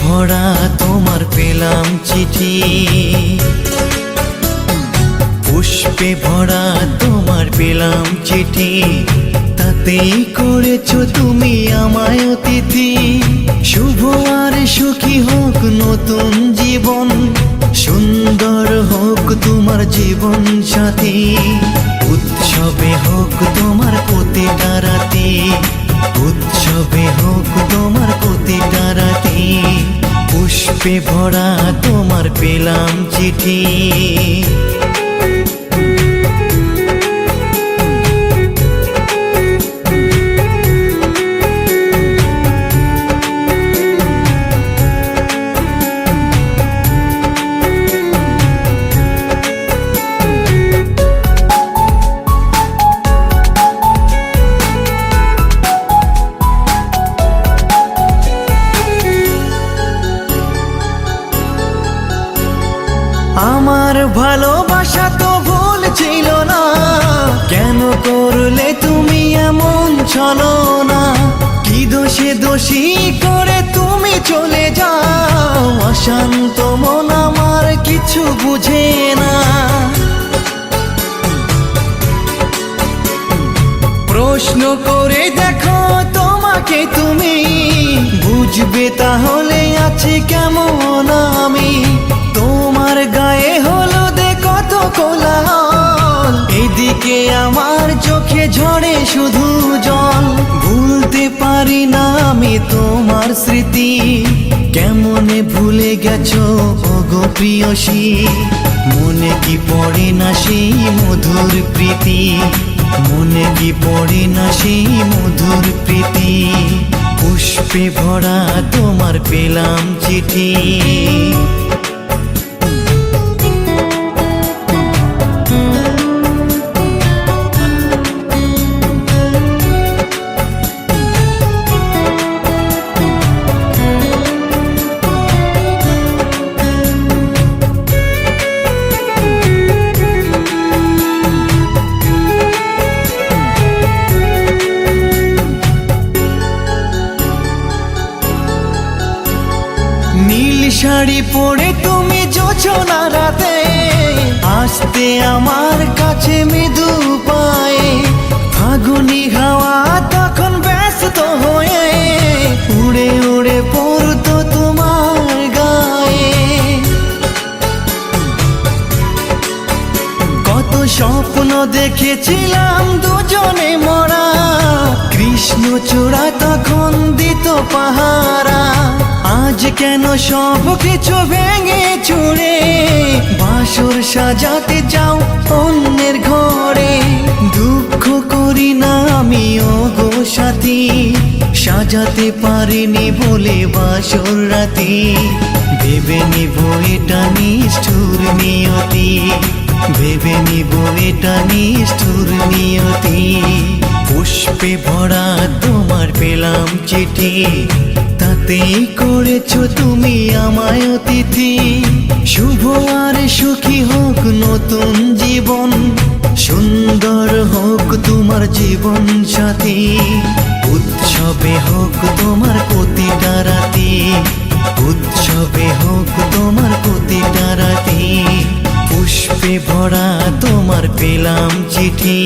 ভরা তোমার পেলাম চিঠি, পুষ্পে ভরা তোমার পেলাম চিঠি, তাতেই করেছো তুমি আমায় অতিথি। শুভ আর সুখী হোক নতুন জীবন, সুন্দর হোক তোমার জীবন সাথী। উৎসবে হোক তোমার প্রতিটা রাতি, উৎসবে হোক তোমার প্রতিটা রাতি, পুষ্পে ভরা তোমার পেলাম চিঠি। আমার ভালোবাসা তো ভুল ছিল না, কেন করলে তুমি এমন ছলনা? কি দোষে দোষী করে তুমি চলে যাও, অশান্ত মন আমার কিছু বুঝে না। প্রশ্ন করে দেখো তোমাকে তুমি, বুঝবে তাহলে আছি কেমন আমি। তোমার গায়ে হলুদে কত কোলাহল, এদিকে আমার চোখে ঝরে শুধু জল। ভুলতে পারি না আমি তোমার স্মৃতি, কেমনে ভুলে গেছো ওগো প্রিয়সী। মনে কি পড়ে না সেই মধুর প্রীতি, মনে কি পড়ে না সেই মধুর প্রীতি। পুষ্পে ভরা তোমার পেলাম চিঠি। নীল শাড়ি পরে তুমি জোছনা রাতে, আসতে আমার কাছে মৃদু পায়ে। ফাগুনি হাওয়া তখন ব্যস্ত হয়ে উড়ে উড়ে পড়তো তোমার গায়ে। কত স্বপ্ন দেখেছিলাম দুজনে মরা, কৃষ্ণচূড়া তখন দিত পাহারা। আজ কেন সব কিছু ভেঙে চুরে, বাসর সাজাতে চাও অন্যের ঘরে। দুঃখ করি না আমি ওগো সাথী, সাজাতে পারিনি বলে বাসর রাতি। ভেবে নিব এটা নিষ্ঠুর নিয়তি, ভেবে নিব এটা নিষ্ঠুর নিয়তি। পুষ্পে ভরা তোমার পেলাম চিঠি, তাতেই করেছো তুমি আমায় অতিথি। শুভ আর সুখী হোক নতুন জীবন, সুন্দর হোক তোমার জীবন সাথী। উৎসবে হোক তোমার প্রতিটা রাতি, উৎসবে হোক তোমার প্রতিটা রাতি, পুষ্পে ভরা তোমার পেলাম চিঠি।